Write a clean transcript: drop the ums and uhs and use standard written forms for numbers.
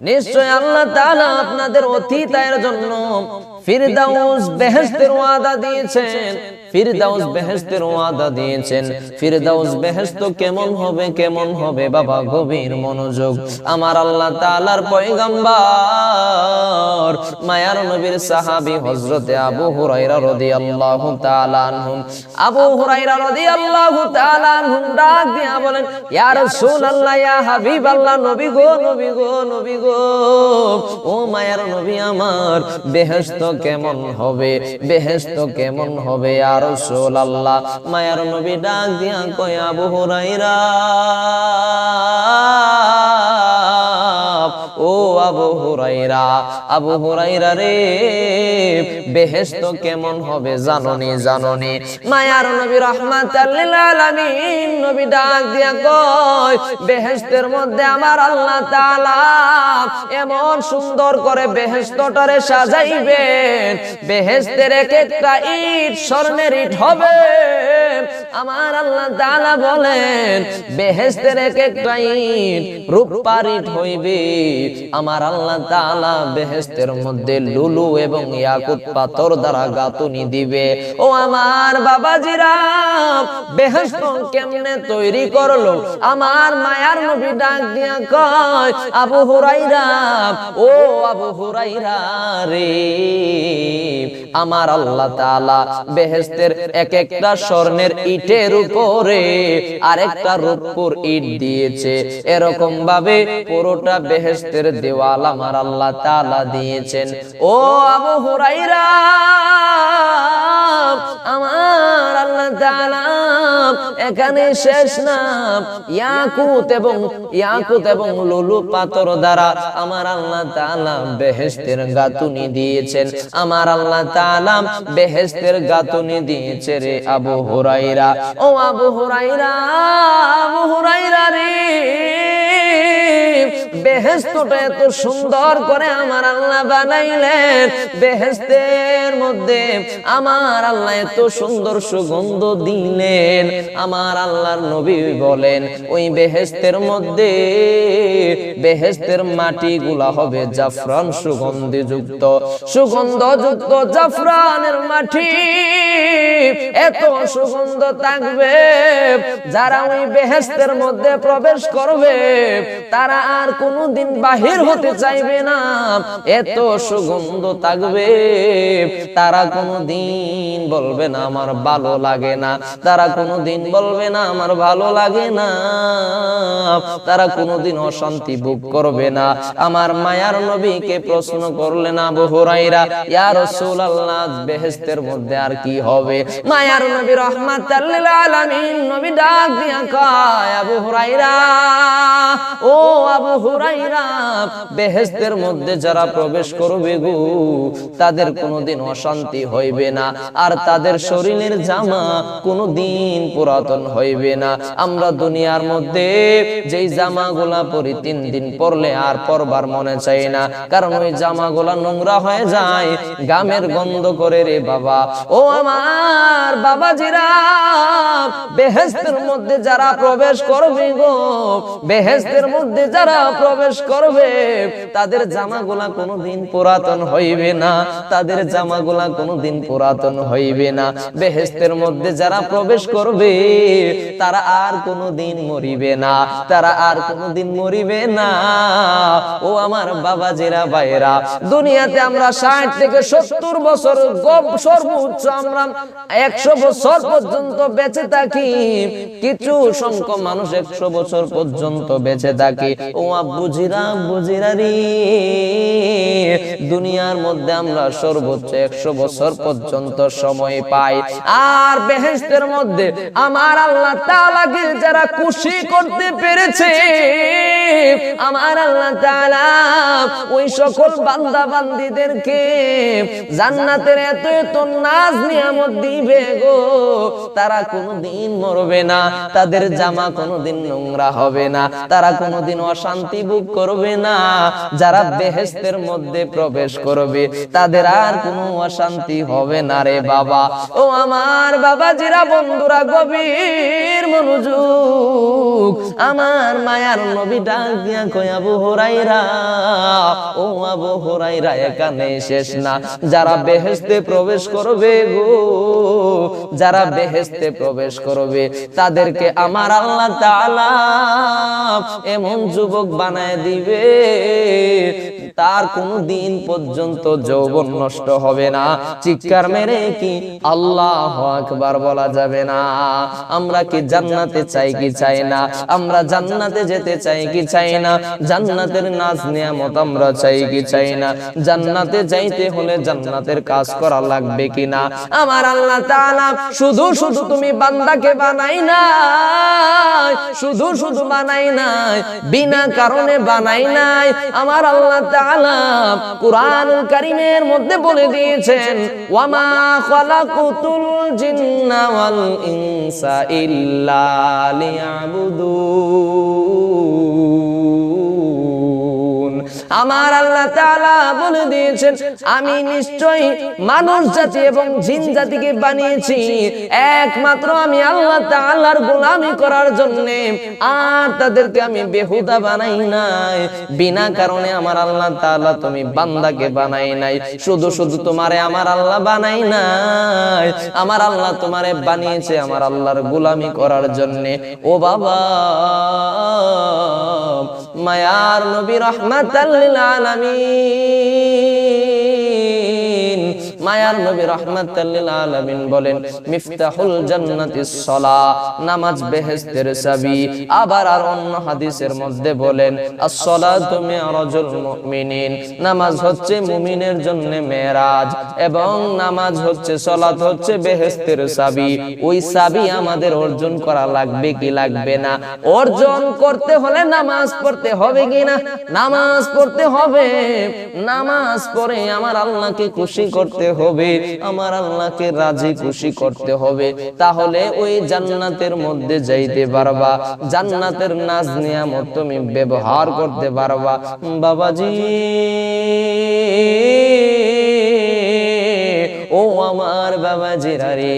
নিশ্চয় আল্লাহ তাআলা আপনাদের অতীতের জন্য ফিরদাউস বেহেশতের ওয়াদা দিয়েছেন। ফিরদাউস বেহেশতের ওয়াদা দিয়েছেন। ফিরদাউস বেহেশত কেমন হবে বাবা, গভীর মনোযোগ। আমার আল্লাহ তাআলার পয়গম্বর মায়ার নবীর সাহাবী হযরতে আবু হুরায়রা রাদিয়াল্লাহু তাআলা আনহু, আবু হুরায়রা রাদিয়াল্লাহু তাআলা আনহু ডাক দিয়া বলেন, ইয়া রাসূলুল্লাহ, ইয়া হাবিবাল্লাহ, নবী গো, নবী গো, নবী গো, ও মায়ার নবী আমার, বেহেশত কেমন হবে, বেহেশত কেমন হবে ইয়া রাসূলুল্লাহ। মায়ার নবী ডাক দিয়া কয়, আবু হুরায়রা, ও আবু হুরায়রা, আবু হুরায়রা রে, বেহেশত কেমন হবে জানোনি, জানোনি? মায়ার নবী রাহমাতাল লিল আলামিন নবী ডাক দিয়া কয়, বেহেশতের মধ্যে আমার আল্লাহ তাআলা এমন সুন্দর করে বেহেশতটারে সাজাইবেন, বেহেশতের এক একটা ইট স্বর্ণের ইট হবে। আমার আল্লাহ তাআলা বলেন, বেহেশতের এক একটা ইট রূপার ইট হইবে। আমার আল্লাহ তাআলা বেহেশতের মধ্যে লুলু এবং ইয়াকুত পাথর দ্বারা গাঁথুনি দিবে। ও আমার বাবাজিরা, বেহেশত কেমনে তৈরি করলো? আমার মায়ার নবী ডাক দিয়া কয়, আবু হুরায়রা, ও আবু হুরায়রা রে, আমার আল্লাহ তাআলা বেহেশতের এক একটা স্বর্ণের ইটের উপরে আরেকটা রূপোর ইট দিয়েছে। এরকম ভাবে পুরোটা বেহেশতের দেওয়াল আমার আল্লাহ তাআলা দিয়েছেন। ও আবু হুরায়রা, আমার আল্লাহ তাআলা এখানে শেষ না, ইয়াকুত এবং লুলু পাথর দ্বারা আমার আল্লাহ তাআলা বেহেশতের গাঁথুনি দিয়েছেন। আমার আল্লাহ তাআলা বেহেশতের গাঁথুনি দিয়েছে রে আবু হুরায়রা। ও আবু হুরায়রা, আবু হুরায়রা রে, বেহেশতটা এত সুন্দর করে আমার আল্লাহ বানাইলেন, বেহেশতের মধ্যে আমার আল্লাহ এত সুন্দর সুগন্ধ দিলেন। আমার আল্লাহর নবী বলেন, ওই বেহেশতের মধ্যে বেহেশতের মাটিগুলা হবে জাফরান সুগন্ধযুক্ত, সুগন্ধযুক্ত জাফরানের মাটি। এত সুগন্ধ থাকবে, যারা ওই বেহেশতের মধ্যে প্রবেশ করবে তারা আর কোনদিন বাহির হতে চাইবে না। এত সুগন্ধ থাকবে, তারা কোনদিন বলবে না আমার ভালো লাগে না, তারা কোনদিন বলবে না আমার ভালো লাগে না, তারা কোনদিন অশান্তি ভোগ করবে না। আমার মায়ার নবীকে প্রশ্ন করলেন আবু হুরায়রা, ইয়া রাসূলুল্লাহ, বেহেশতের মধ্যে আর কি হবে? মায়ার নবী রাহমাতাল লিল আলামিন নবী ডাক দিয়া কয়, আবু হুরায়রা, ও আবু হুরায়রা, বেহেশতের মধ্যে যারা প্রবেশ করবে গো, তাদের কোনোদিন অশান্তি হইবে না, আর তাদের শরীরের জামা কোনোদিন পুরাতন হইবে না। আমরা দুনিয়ার মধ্যে যেই জামাগুলা পরি 3 দিন পরলে আর পরবার মনে চাই না, কারণ ওই জামাগুলা নোংরা হয়ে যায়, গামের গন্ধ করে রে বাবা। ও আমার বাবাজিরা, বেহেশতের মধ্যে যারা প্রবেশ করবে গো, বেহেশতের মধ্যে যারা প্রবেশ করবে তাদের জামাগুলা কোনোদিন পুরাতন হইবে না, তাদের জামাগুলা কোনোদিন পুরাতন হইবে না। বেহেশতের মধ্যে যারা প্রবেশ করবে তারা আর কোনোদিন মরিবে না, তারা আর কোনোদিন মরিবে না। ও আমার বাবাজিরা ভাইরা, দুনিয়াতে আমরা 60 থেকে 70 বছর, সর্বোচ্চ আমরা 100 বছর পর্যন্ত বেঁচে থাকি। কিছু সংখ্যক মানুষ 100 বছর পর্যন্ত বেঁচে থাকে। ও বুঝিরা রে, দুনিয়ার মধ্যে আমরা সর্বোচ্চ 100 বছর পর্যন্ত সময় পাই। আর বেহেশতের মধ্যে আমার আল্লাহ তাআলাকে যারা খুশি করতে পেরেছে, আমার আল্লাহ তাআলা ওই সকল বান্দা বান্দীদেরকে জান্নাতের এত এত নাজ নিয়ামত দিবে গো, তারা তারা কোনোদিন মরবে না, তাদের জামা কোনোদিন নোংরা হবে না, তারা কোনোদিন অশান্তি ভোগ করবে না। যারা বেহেশতের মধ্যে প্রবেশ করবে তাদের আর কোনো অশান্তি হবে না রে বাবা। ও আমার বাবাজিরা, বন্ধুরা, গভীর মনোযোগ। আমার মায়ার নবী ডাক দিয়া কয়, আবু হুরায়রা, ও আবু হুরায়রা, এখানে শেষ না। যারা বেহেশতে প্রবেশ করবে গো, যারা বেহেশতে প্রবেশ করবে তাদেরকে আমার আল্লাহ তাআলা এমন যুবক বানায় দিবে, তার কোনো দিন পর্যন্ত যৌবন নষ্ট হবে না। চিৎকার মেরে কি আল্লাহু আকবার বলা যাবে না? আমরা কি জান্নাতে চাই কি চাই না? আমরা জান্নাতে যেতে চাই কি চাই না? জান্নাতের নাজ নিয়ামত আমরা চাই কি চাই না? জান্নাতে যাইতে হলে জান্নাতের কাজ করা লাগবে কিনা? আমার আল্লাহ তাআলা শুধু শুধু তুমি বান্দাকে বানাই নাই, শুধু শুধু বানাই নাই, বিনা কারণে বানাই নাই। আমার আল্লাহ তাআলা কুরআনুল কারীমের মধ্যে বলে দিয়েছেন, ওয়ামা খালাকুতুল জিন্না ওয়াল ইনসা ইল্লা লিয়াবুদুন। আমার আল্লাহ তাআলা বলে দিয়েছেন, আমি নিশ্চয়ই মানুষ জাতি এবং জিন জাতিকে বানিয়েছি একমাত্র আমি আল্লাহ তাআলার গোলামি করার জন্য, আর তাদেরকে আমি বেহুদা বানাই নাই। বিনা কারণে আমার আল্লাহ তাআলা তুমি বান্দাকে বানাই নাই, শুধু শুধু তোমারে আমার আল্লাহ বানাই নাই। আমার আল্লাহ তোমারে বানিয়েছে আমার আল্লাহর গোলামি করার জন্য। ও বাবা, মায়ার নবী রাহমাতাল লিল আলামিন, মায়ার নবী রাহমাতাল লিল আলামিন বলেন, মিফতাহুল জান্নাতিস সালাহ, নামাজ বেহেশতের চাবি। আবার আর অন্য হাদিসের মধ্যে বলেন, আস-সালাতু মিরাজুল মুমিনিন, নামাজ হচ্ছে মুমিনের জন্য মেরাজ, এবং নামাজ হচ্ছে, সালাত হচ্ছে বেহেশতের চাবি। ওই চাবি আমাদের অর্জন করা লাগবে কি লাগবে না? অর্জন করতে হলে নামাজ পড়তে হবে কিনা? নামাজ পড়তে হবে। নামাজ পড়ে আমার আল্লাহকে খুশি করতে হবে, আমার আল্লাহকে রাজি খুশি করতে হবে, তাহলে ওই জান্নাতের মধ্যে যাইতে পারবা, জান্নাতের নাজ নিয়ামত তুমি ব্যবহার করতে পারবা। বাবাজি, ও আমার বাবাজিরা রে,